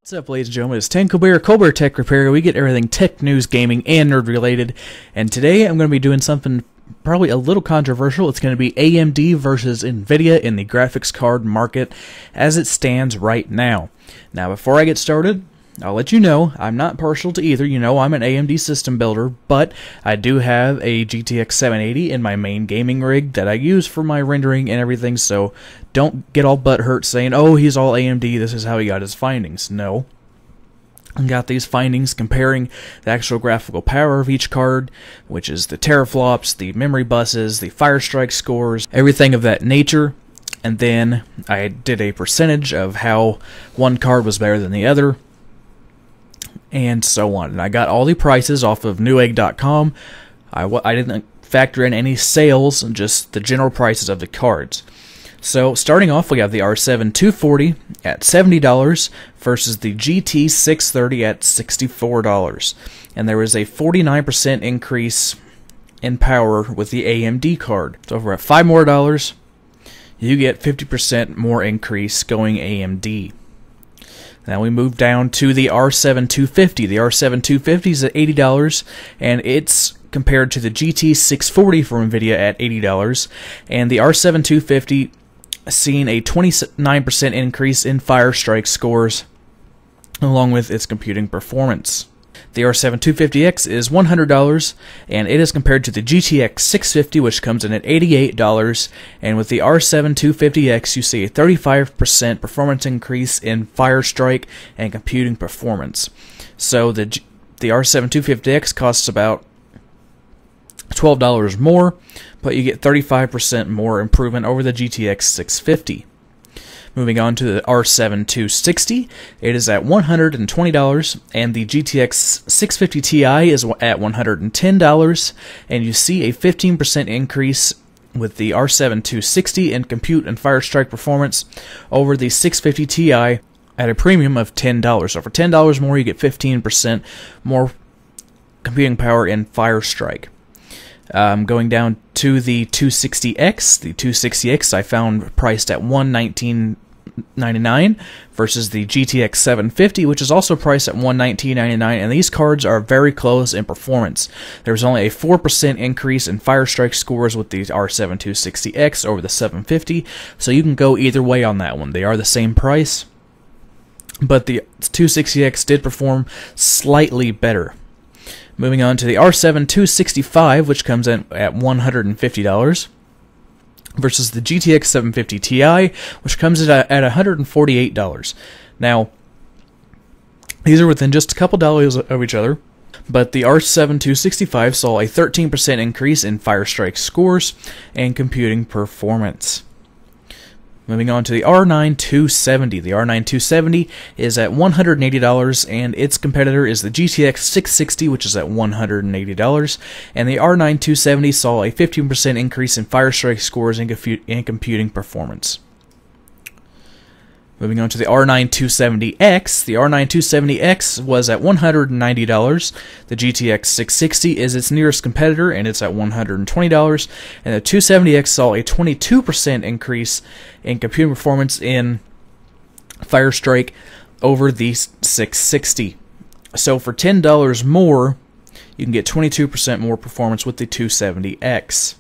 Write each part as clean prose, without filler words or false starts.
What's up, ladies and gentlemen? It's Colbert Tech Repair. We get everything tech, news, gaming, and nerd related. And today I'm going to be doing something probably a little controversial. It's going to be AMD versus Nvidia in the graphics card market as it stands right now. Now, before I get started, I'll let you know I'm not partial to either. You know I'm an AMD system builder, but I do have a GTX 780 in my main gaming rig that I use for my rendering and everything, so don't get all butthurt saying, oh, he's all AMD, this is how he got his findings. No. I got these findings comparing the actual graphical power of each card, which is the teraflops, the memory buses, the Firestrike scores, everything of that nature. And then I did a percentage of how one card was better than the other, and so on. And I got all the prices off of Newegg.com. I didn't factor in any sales, just the general prices of the cards. So starting off, we have the R7 240 at $70 versus the GT 630 at $64. And there is a 49% increase in power with the AMD card. So over at $5 more, you get 50% more increase going AMD. Now we move down to the R7 250. The R7 250 is at $80, and it's compared to the GT 640 from Nvidia at $80. And the R7 250 seen a 29% increase in Firestrike scores, along with its computing performance. The R7 250X is $100, and it is compared to the GTX 650, which comes in at $88. And with the R7 250X, you see a 35% performance increase in Firestrike and computing performance. So the R7 250X costs about $12 more, but you get 35% more improvement over the GTX 650. Moving on to the R7 260, it is at $120, and the GTX 650 Ti is at $110, and you see a 15% increase with the R7 260 in compute and Firestrike performance over the 650 Ti at a premium of $10. So for $10 more, you get 15% more computing power in Firestrike. Going down to the 260X. The 260X I found priced at $119.99 versus the GTX 750, which is also priced at $119.99, and these cards are very close in performance. There's only a 4% increase in Firestrike scores with the R7 260X over the 750, so you can go either way on that one. They are the same price, but the 260X did perform slightly better. Moving on to the R7 265, which comes in at $150, versus the GTX 750 Ti, which comes in at $148. Now, these are within just a couple dollars of each other, but the R7 265 saw a 13% increase in Firestrike scores and computing performance. Moving on to the R9 270. The R9 270 is at $180, and its competitor is the GTX 660, which is at $180. And the R9 270 saw a 15% increase in Firestrike scores and computing performance. Moving on to the R9 270X. The R9 270X was at $190. The GTX 660 is its nearest competitor, and it's at $120. And the 270X saw a 22% increase in computing performance in Firestrike over the 660. So for $10 more, you can get 22% more performance with the 270X.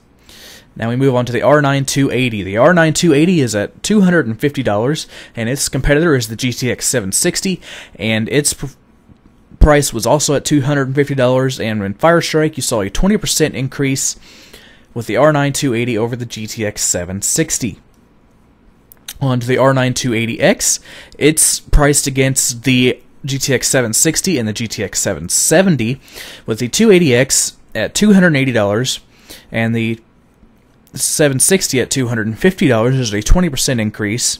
Now we move on to the R9 280. The R9 280 is at $250, and its competitor is the GTX 760, and its price was also at $250, and in Firestrike you saw a 20% increase with the R9 280 over the GTX 760. On to the R9 280X. It's priced against the GTX 760 and the GTX 770, with the 280X at $280, and the 760 at $250. Is a 20% increase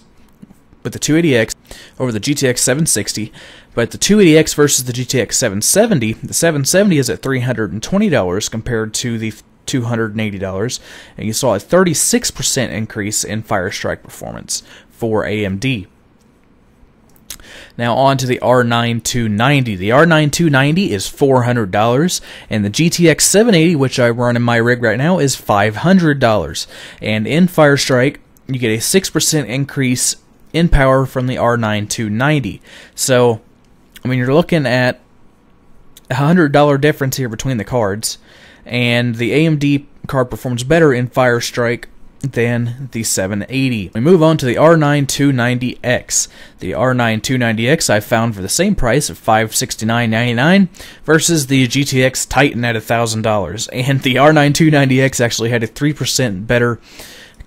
with the 280X over the GTX 760, but the 280X versus the GTX 770, the 770 is at $320 compared to the $280, and you saw a 36% increase in Firestrike performance for AMD. Now on to the R9 290. The R9 290 is $400, and the GTX 780, which I run in my rig right now, is $500. And in Firestrike, you get a 6% increase in power from the R9 290. So I mean, you're looking at $100 difference here between the cards, and the AMD card performs better in Firestrike than the 780. We move on to the R9 290X. The R9 290X I found for the same price of $569.99 versus the GTX Titan at $1,000. And the R9 290X actually had a 3% better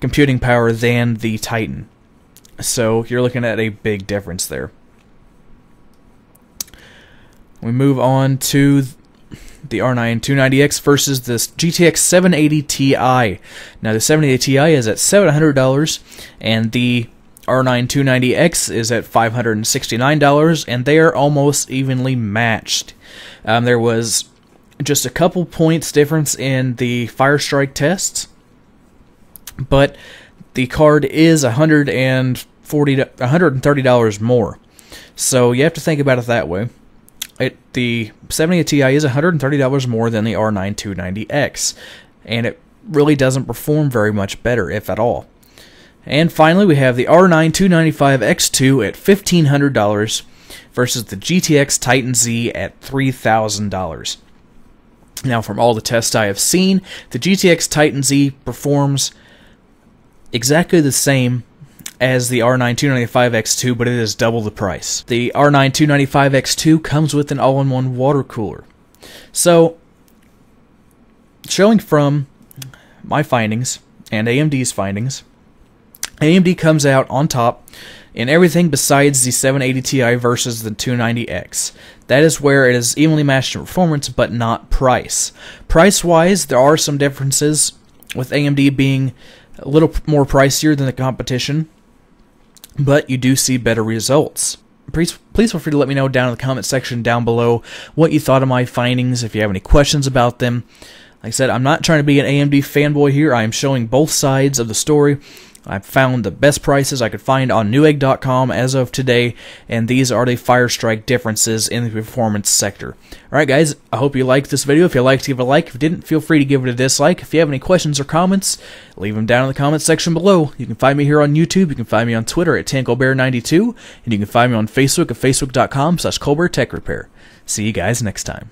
computing power than the Titan. So you're looking at a big difference there. We move on to the R9 290X versus this GTX 780 Ti. Now the 780 Ti is at $700 and the R9 290X is at $569, and they are almost evenly matched. There was just a couple points difference in the Firestrike tests, but the card is $130 more. So you have to think about it that way. The 780 Ti is $130 more than the R9 290X, and it really doesn't perform very much better, if at all. And finally, we have the R9 295X2 at $1,500 versus the GTX Titan Z at $3,000. Now, from all the tests I have seen, the GTX Titan Z performs exactly the same as the R9 295X2, but it is double the price. The R9 295X2 comes with an all-in-one water cooler. So, showing from my findings and AMD's findings, AMD comes out on top in everything besides the 780 Ti versus the 290X. That is where it is evenly matched in performance, but not price. Price-wise, there are some differences, with AMD being a little more pricier than the competition, but you do see better results. Please feel free to let me know down in the comment section down below what you thought of my findings, if you have any questions about them. Like I said, I'm not trying to be an AMD fanboy here. I am showing both sides of the story. I've found the best prices I could find on Newegg.com as of today, and these are the Firestrike differences in the performance sector. Alright guys, I hope you liked this video. If you liked, give it a like. If you didn't, feel free to give it a dislike. If you have any questions or comments, leave them down in the comment section below. You can find me here on YouTube, you can find me on Twitter at TankoBear92, and you can find me on Facebook at facebook.com/ColbertTechRepair. See you guys next time.